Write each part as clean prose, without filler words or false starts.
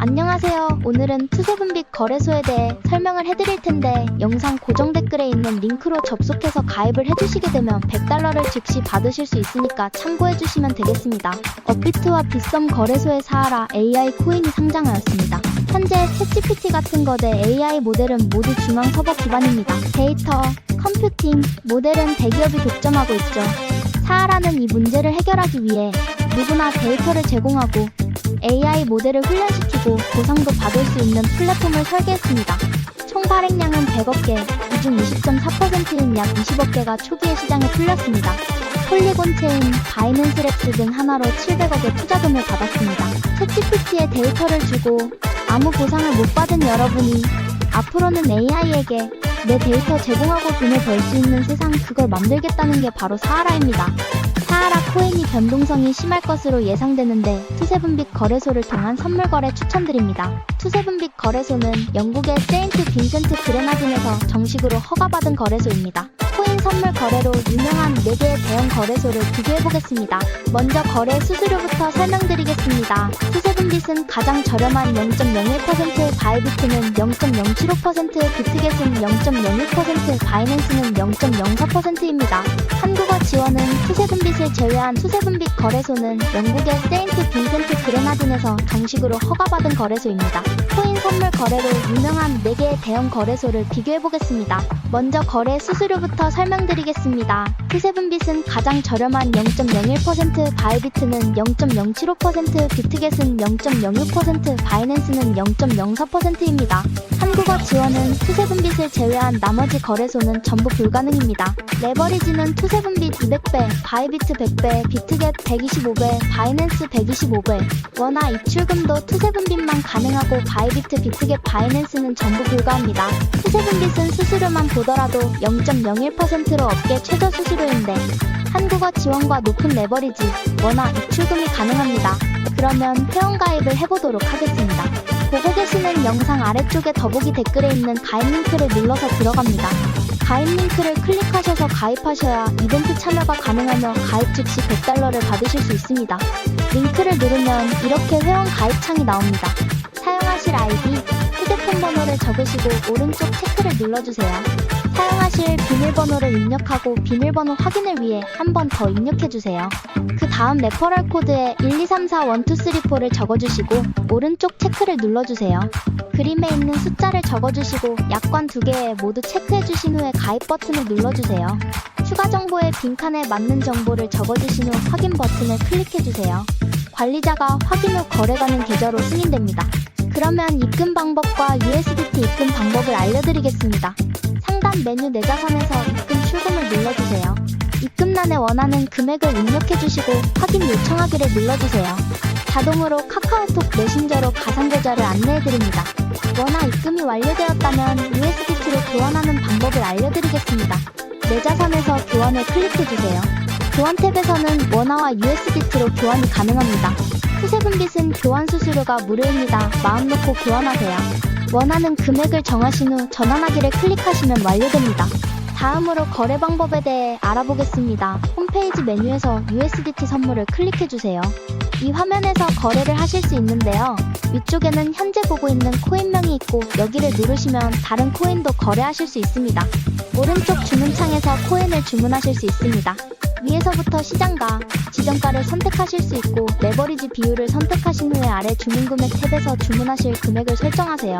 안녕하세요. 오늘은 투세분빛 거래소에 대해 설명을 해드릴 텐데 영상 고정 댓글에 있는 링크로 접속해서 가입을 해주시게 되면 $100를 즉시 받으실 수 있으니까 참고해주시면 되겠습니다. 업비트와 빗썸 거래소의 사하라 AI 코인이 상장하였습니다. 현재 챗GPT 같은 거대 AI 모델은 모두 중앙 서버 기반입니다. 데이터, 컴퓨팅, 모델은 대기업이 독점하고 있죠. 사하라는 이 문제를 해결하기 위해 누구나 데이터를 제공하고 AI 모델을 훈련시키고 보상도 받을 수 있는 플랫폼을 설계했습니다. 총 발행량은 100억 개, 이 중 20.4%인 약 20억 개가 초기에 시장에 풀렸습니다. 폴리곤 체인, 바이낸스 랩스 등 하나로 700억의 투자금을 받았습니다. 챗GPT에 데이터를 주고 아무 보상을 못 받은 여러분이 앞으로는 AI에게 내 데이터 제공하고 돈을 벌 수 있는 세상, 그걸 만들겠다는 게 바로 사하라입니다. 사하라 코인이 변동성이 심할 것으로 예상되는데 투세분빛 거래소를 통한 선물 거래 추천드립니다. 투세분빛 거래소는 영국의 세인트 빈센트 그레나딘에서 정식으로 허가받은 거래소입니다. 코인 선물 거래로 유명한 4개의 대형 거래소를 비교해보겠습니다. 먼저 거래 수수료부터 설명드리겠습니다. 투세분빛은 가장 저렴한 0.01%, 바이비트는 0.075%, 비트겟은 0.06%, 바이낸스는 0.04%입니다. 한국어 지원은 투세분빛을 제외한 투세분빛 거래소는 영국의 세인트 빈센트 그레나딘에서 정식으로 허가받은 거래소입니다. 코인 선물 거래로 유명한 4개의 대형 거래소를 비교해보겠습니다. 먼저 거래 수수료부터 설명드리겠습니다. 투세분빛은 가장 저렴한 0.01%, 바이비트는 0.075%, 비트겟은 0.06%, 바이낸스는 0.04%입니다. 한국어 지원은 투세분빛을 제외한 나머지 거래소는 전부 불가능입니다. 레버리지는 투세분빛 200배, 바이비트 100배, 비트겟 125배, 바이낸스 125배. 원화 입출금도 투세분빛만 가능하고 바이비트, 비트겟, 바이낸스는 전부 불가합니다. 투세분빛은 수수료만 보더라도 0.01%로 업계 최저 수수료인데 한국어 지원과 높은 레버리지, 원화 입출금이 가능합니다. 그러면 회원가입을 해보도록 하겠습니다. 보고 계시는 영상 아래쪽에 더보기 댓글에 있는 가입 링크를 눌러서 들어갑니다. 가입 링크를 클릭하셔서 가입하셔야 이벤트 참여가 가능하며 가입 즉시 $100를 받으실 수 있습니다. 링크를 누르면 이렇게 회원 가입 창이 나옵니다. 사용하실 아이디, 휴대폰 번호를 적으시고 오른쪽 체크를 눌러주세요. 사용하실 비밀번호를 입력하고 비밀번호 확인을 위해 한 번 더 입력해주세요. 그 다음 레퍼럴 코드에 123412344를 적어주시고 오른쪽 체크를 눌러주세요. 그림에 있는 숫자를 적어주시고 약관 2개에 모두 체크해주신 후에 가입 버튼을 눌러주세요. 추가 정보에 빈칸에 맞는 정보를 적어주신 후 확인 버튼을 클릭해주세요. 관리자가 확인 후 거래가는 계좌로 승인됩니다. 그러면 입금 방법과 USDT 입금 방법을 알려드리겠습니다. 상단 메뉴 내 자산에서 입금 출금을 눌러주세요. 입금란에 원하는 금액을 입력해주시고 확인 요청하기를 눌러주세요. 자동으로 카카오톡 메신저로 가상계좌를 안내해드립니다. 원화 입금이 완료되었다면 USDT로 교환하는 방법을 알려드리겠습니다. 내 자산에서 교환을 클릭해주세요. 교환 탭에서는 원화와 USDT로 교환이 가능합니다. 투세분빛은 교환 수수료가 무료입니다. 마음 놓고 교환하세요. 원하는 금액을 정하신 후 전환하기를 클릭하시면 완료됩니다. 다음으로 거래 방법에 대해 알아보겠습니다. 홈페이지 메뉴에서 USDT 선물을 클릭해주세요. 이 화면에서 거래를 하실 수 있는데요. 위쪽에는 현재 보고 있는 코인명이 있고 여기를 누르시면 다른 코인도 거래하실 수 있습니다. 오른쪽 주문창에서 코인을 주문하실 수 있습니다. 위에서부터 시장가, 지정가를 선택하실 수 있고 레버리지 비율을 선택하신 후에 아래 주문금액 탭에서 주문하실 금액을 설정하세요.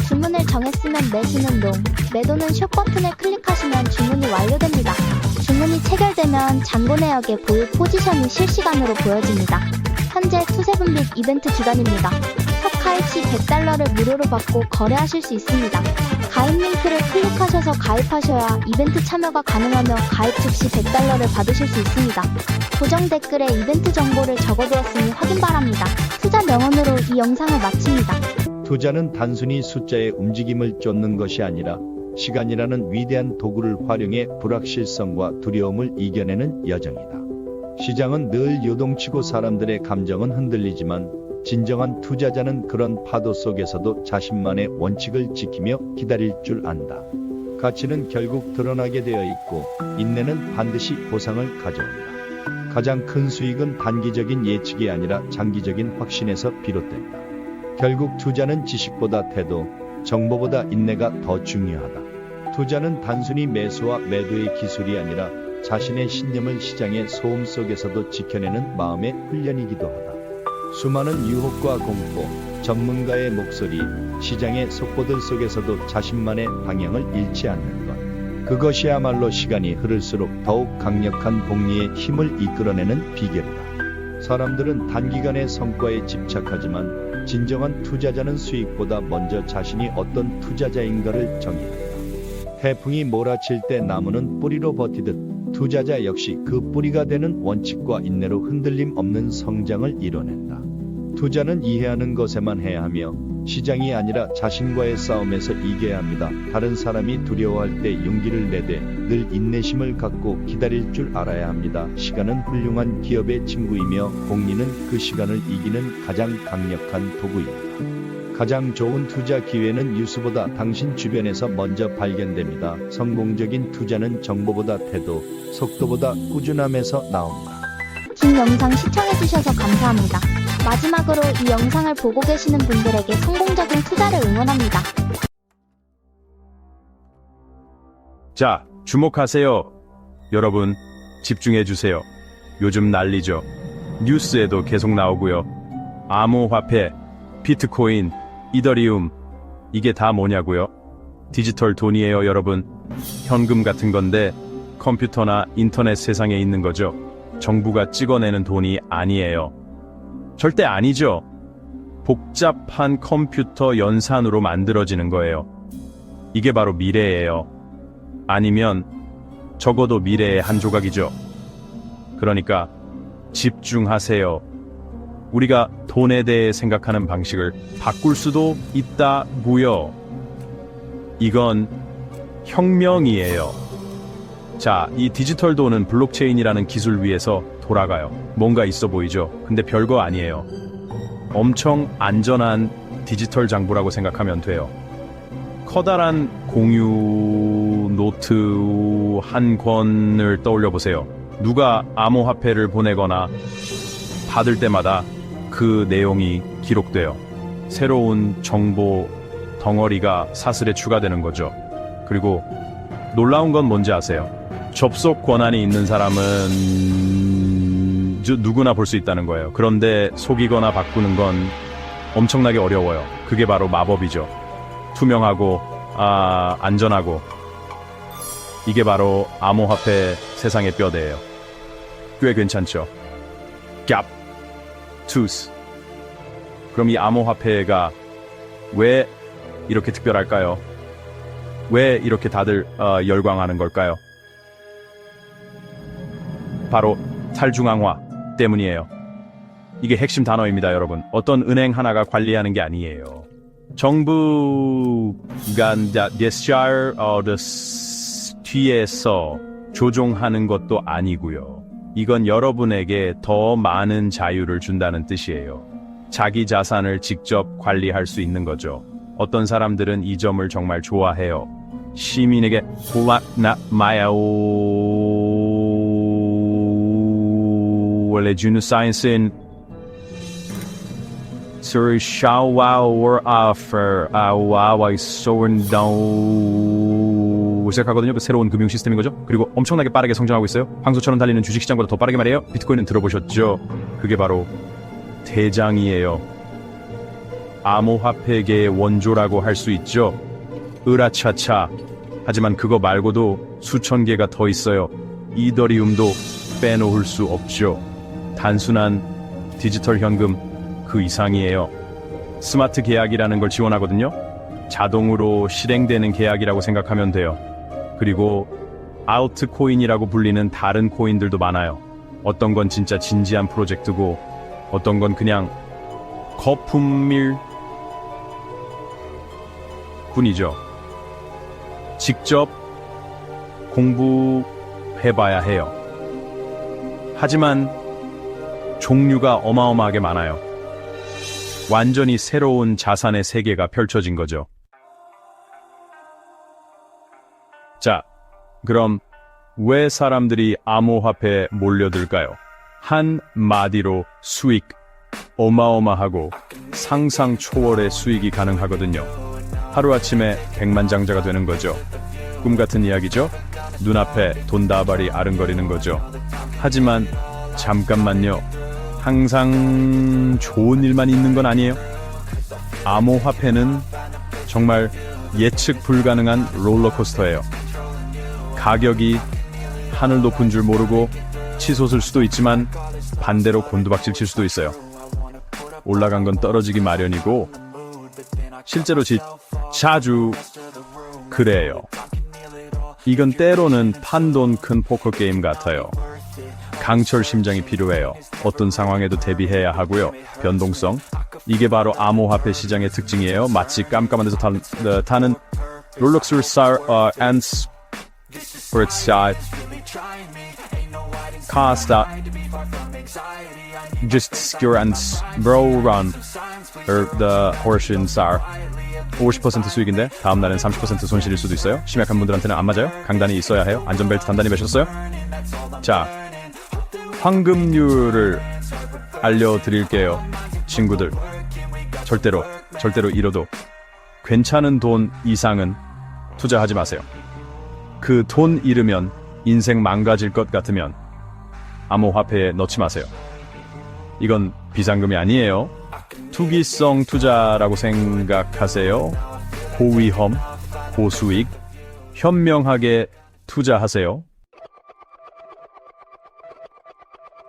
주문을 정했으면 매수는 롱, 매도는 숏 버튼을 클릭하시면 주문이 완료됩니다. 주문이 체결되면 잔고 내역의 보유 포지션이 실시간으로 보여집니다. 현재 투세분빛 이벤트 기간입니다. 첫 가입 시 $100를 무료로 받고 거래하실 수 있습니다. 가입 링크를 클릭하셔서 가입하셔야 이벤트 참여가 가능하며 가입 즉시 $100를 받으실 수 있습니다. 고정 댓글에 이벤트 정보를 적어두었으니 확인 바랍니다. 투자 명언으로 이 영상을 마칩니다. 투자는 단순히 숫자의 움직임을 쫓는 것이 아니라 시간이라는 위대한 도구를 활용해 불확실성과 두려움을 이겨내는 여정이다. 시장은 늘 요동치고 사람들의 감정은 흔들리지만 진정한 투자자는 그런 파도 속에서도 자신만의 원칙을 지키며 기다릴 줄 안다. 가치는 결국 드러나게 되어 있고 인내는 반드시 보상을 가져온다. 가장 큰 수익은 단기적인 예측이 아니라 장기적인 확신에서 비롯된다. 결국 투자는 지식보다 태도, 정보보다 인내가 더 중요하다. 투자는 단순히 매수와 매도의 기술이 아니라 자신의 신념을 시장의 소음 속에서도 지켜내는 마음의 훈련이기도 하다. 수많은 유혹과 공포, 전문가의 목소리, 시장의 속보들 속에서도 자신만의 방향을 잃지 않는 것. 그것이야말로 시간이 흐를수록 더욱 강력한 복리의 힘을 이끌어내는 비결이다. 사람들은 단기간의 성과에 집착하지만 진정한 투자자는 수익보다 먼저 자신이 어떤 투자자인가를 정의한다. 태풍이 몰아칠 때 나무는 뿌리로 버티듯 투자자 역시 그 뿌리가 되는 원칙과 인내로 흔들림 없는 성장을 이뤄낸다. 투자는 이해하는 것에만 해야 하며 시장이 아니라 자신과의 싸움에서 이겨야 합니다. 다른 사람이 두려워할 때 용기를 내되 늘 인내심을 갖고 기다릴 줄 알아야 합니다. 시간은 훌륭한 기업의 친구이며 복리는 그 시간을 이기는 가장 강력한 도구입니다. 가장 좋은 투자 기회는 뉴스보다 당신 주변에서 먼저 발견됩니다. 성공적인 투자는 정보보다 태도, 속도보다 꾸준함에서 나옵니다. 긴 영상 시청해주셔서 감사합니다. 마지막으로 이 영상을 보고 계시는 분들에게 성공적인 투자를 응원합니다. 자, 주목하세요. 여러분, 집중해주세요. 요즘 난리죠. 뉴스에도 계속 나오고요. 암호화폐, 비트코인, 이더리움, 이게 다 뭐냐고요? 디지털 돈이에요, 여러분. 현금 같은 건데 컴퓨터나 인터넷 세상에 있는 거죠. 정부가 찍어내는 돈이 아니에요. 절대 아니죠. 복잡한 컴퓨터 연산으로 만들어지는 거예요. 이게 바로 미래예요. 아니면 적어도 미래의 한 조각이죠. 그러니까 집중하세요. 우리가 돈에 대해 생각하는 방식을 바꿀 수도 있다고요. 이건 혁명이에요. 자, 이 디지털 돈은 블록체인이라는 기술 위에서 돌아가요. 뭔가 있어 보이죠? 근데 별거 아니에요. 엄청 안전한 디지털 장부라고 생각하면 돼요. 커다란 공유 노트 한 권을 떠올려 보세요. 누가 암호화폐를 보내거나 받을 때마다 그 내용이 기록돼요. 새로운 정보 덩어리가 사슬에 추가되는 거죠. 그리고 놀라운 건 뭔지 아세요? 접속 권한이 있는 사람은 누구나 볼 수 있다는 거예요. 그런데 속이거나 바꾸는 건 엄청나게 어려워요. 그게 바로 마법이죠. 투명하고 안전하고, 이게 바로 암호화폐 세상의 뼈대예요. 꽤 괜찮죠? 갭, 투스. 그럼 이 암호화폐가 왜 이렇게 특별할까요? 왜 이렇게 다들 열광하는 걸까요? 바로 탈중앙화 때문이에요. 이게 핵심 단어입니다, 여러분. 어떤 은행 하나가 관리하는 게 아니에요. 정부가 뒤에서 조종하는 것도 아니고요. 이건 여러분에게 더 많은 자유를 준다는 뜻이에요. 자기 자산을 직접 관리할 수 있는 거죠. 어떤 사람들은 이 점을 정말 좋아해요. 시민에게 원래 주는 사이언스는 시작하거든요. 그 새로운 금융 시스템인 거죠. 그리고 엄청나게 빠르게 성장하고 있어요. 황소처럼 달리는 주식시장보다 더 빠르게 말이에요. 비트코인은 들어보셨죠? 그게 바로 대장이에요. 암호화폐계의 원조라고 할 수 있죠. 으라차차. 하지만 그거 말고도 수천 개가 더 있어요. 이더리움도 빼놓을 수 없죠. 단순한 디지털 현금 그 이상이에요. 스마트 계약이라는 걸 지원하거든요. 자동으로 실행되는 계약이라고 생각하면 돼요. 그리고 알트코인이라고 불리는 다른 코인들도 많아요. 어떤 건 진짜 진지한 프로젝트고 어떤 건 그냥 거품일 뿐이죠. 직접 공부해봐야 해요. 하지만 종류가 어마어마하게 많아요. 완전히 새로운 자산의 세계가 펼쳐진 거죠. 자, 그럼 왜 사람들이 암호화폐에 몰려들까요? 한마디로 수익 어마어마하고 상상 초월의 수익이 가능하거든요. 하루아침에 백만장자가 되는 거죠. 꿈 같은 이야기죠? 눈앞에 돈다발이 아른거리는 거죠. 하지만 잠깐만요. 항상 좋은 일만 있는 건 아니에요. 암호화폐는 정말 예측 불가능한 롤러코스터예요. 가격이 하늘 높은 줄 모르고 치솟을 수도 있지만 반대로 곤두박질 칠 수도 있어요. 올라간 건 떨어지기 마련이고 실제로 자주 그래요. 이건 때로는 판돈 큰 포커 게임 같아요. 강철 심장이 필요해요. 어떤 상황에도 대비해야 하고요. 변동성. 이게 바로 암호화폐 시장의 특징이에요. 마치 깜깜한 데서 타는 롤러코스터 star ants for its side. Cost just secure and bro run or the horse in star. 50% 수익인데 다음 날엔 30% 손실일 수도 있어요. 심약한 분들한테는 안 맞아요. 강단이 있어야 해요. 안전벨트 단단히 매셨어요? 자, 황금률을 알려드릴게요. 친구들, 절대로 잃어도 괜찮은 돈 이상은 투자하지 마세요. 그 돈 잃으면 인생 망가질 것 같으면 암호화폐에 넣지 마세요. 이건 비상금이 아니에요. 투기성 투자라고 생각하세요. 고위험, 고수익, 현명하게 투자하세요.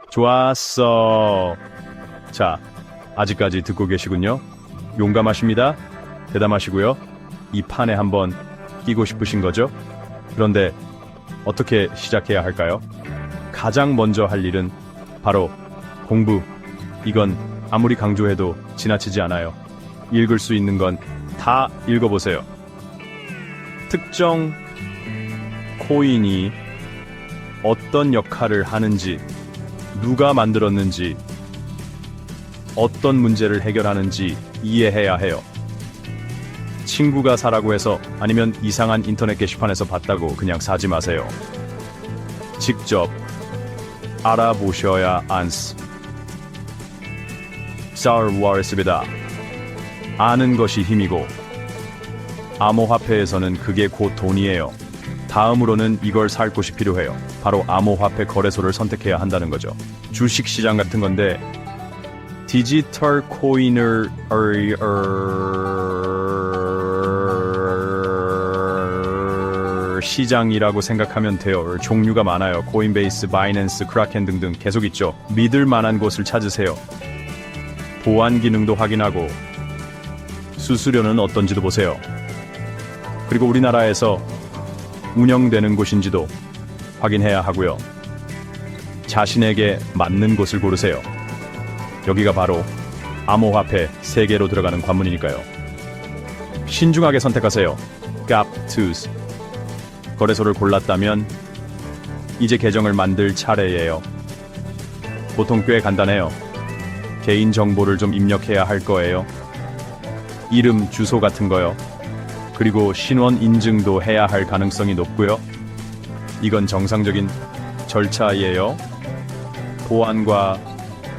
좋았어. 자, 아직까지 듣고 계시군요. 용감하십니다. 대담하시고요. 이 판에 한번 끼고 싶으신 거죠? 그런데 어떻게 시작해야 할까요? 가장 먼저 할 일은 바로 공부. 이건 아무리 강조해도 지나치지 않아요. 읽을 수 있는 건 다 읽어보세요. 특정 코인이 어떤 역할을 하는지, 누가 만들었는지, 어떤 문제를 해결하는지 이해해야 해요. 친구가 사라고 해서 아니면 이상한 인터넷 게시판에서 봤다고 그냥 사지 마세요. 직접 알아보셔야 안스. 스타워스입니다. 아는 것이 힘이고 암호화폐에서는 그게 곧 돈이에요. 다음으로는 이걸 살 곳이 필요해요. 바로 암호화폐 거래소를 선택해야 한다는 거죠. 주식시장 같은 건데 디지털 코인을 시장이라고 생각하면 돼요. 종류가 많아요. 코인베이스, 바이낸스, 크라켄 등등 계속 있죠. 믿을 만한 곳을 찾으세요. 보안 기능도 확인하고 수수료는 어떤지도 보세요. 그리고 우리나라에서 운영되는 곳인지도 확인해야 하고요. 자신에게 맞는 곳을 고르세요. 여기가 바로 암호화폐 세계로 들어가는 관문이니까요. 신중하게 선택하세요. 값투스. 거래소를 골랐다면 이제 계정을 만들 차례예요. 보통 꽤 간단해요. 개인 정보를 좀 입력해야 할 거예요. 이름, 주소 같은 거요. 그리고 신원 인증도 해야 할 가능성이 높고요. 이건 정상적인 절차예요. 보안과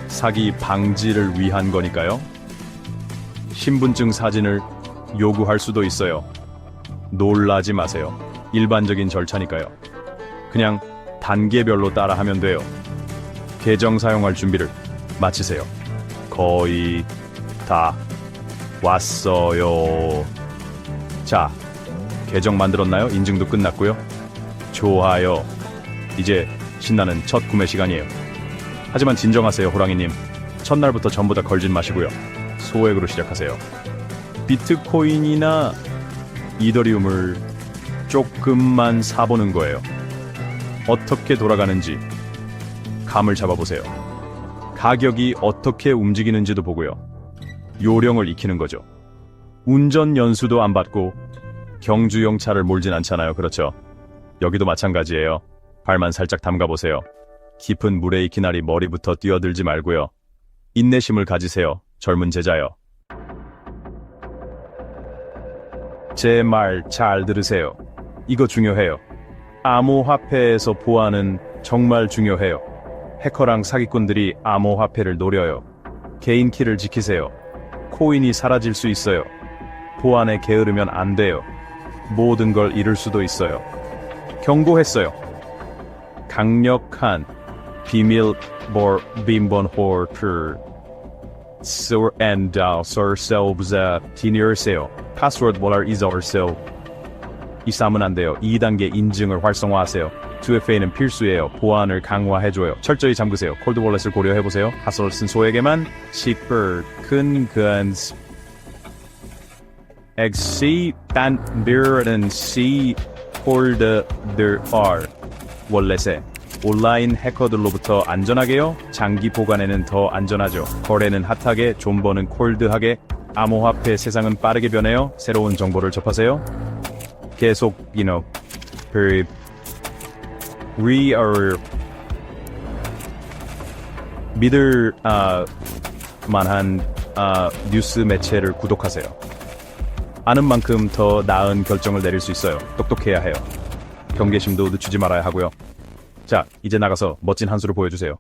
사기 방지를 위한 거니까요. 신분증 사진을 요구할 수도 있어요. 놀라지 마세요. 일반적인 절차니까요. 그냥 단계별로 따라하면 돼요. 계정 사용할 준비를 마치세요. 거의 다 왔어요. 자, 계정 만들었나요? 인증도 끝났고요. 좋아요. 이제 신나는 첫 구매 시간이에요. 하지만 진정하세요, 호랑이님. 첫날부터 전부 다 걸진 마시고요. 소액으로 시작하세요. 비트코인이나 이더리움을 조금만 사보는 거예요. 어떻게 돌아가는지 감을 잡아보세요. 가격이 어떻게 움직이는지도 보고요. 요령을 익히는 거죠. 운전 연수도 안 받고 경주용 차를 몰진 않잖아요. 그렇죠? 여기도 마찬가지예요. 발만 살짝 담가보세요. 깊은 물에 익힌 알이 머리부터 뛰어들지 말고요. 인내심을 가지세요. 젊은 제자요. 제 말 잘 들으세요. 이거 중요해요. 암호화폐에서 보안은 정말 중요해요. 해커랑 사기꾼들이 암호화폐를 노려요. 개인 키를 지키세요. 코인이 사라질 수 있어요. 보안에 게으르면 안 돼요. 모든 걸 잃을 수도 있어요. 경고했어요. 강력한 비밀 비밀번호를 설sel브자 디니르세요. 파스워드 몰라 잊어버세요. 이 싸움은 안 돼요. 2단계 인증을 활성화하세요. 2FA는 필수예요. 보안을 강화해줘요. 철저히 잠그세요. 콜드월렛을 고려해보세요. 하소를 쓴 소에게만 시퍼 큰근 엑시 단비르는 시 홀더들 R 월렛에 온라인 해커들로부터 안전하게요. 장기 보관에는 더 안전하죠. 거래는 핫하게, 존버는 콜드하게. 암호화폐 세상은 빠르게 변해요. 새로운 정보를 접하세요. 계속 믿을 만한 뉴스 매체를 구독하세요. 아는 만큼 더 나은 결정을 내릴 수 있어요. 똑똑해야 해요. 경계심도 늦추지 말아야 하고요. 자, 이제 나가서 멋진 한 수를 보여주세요.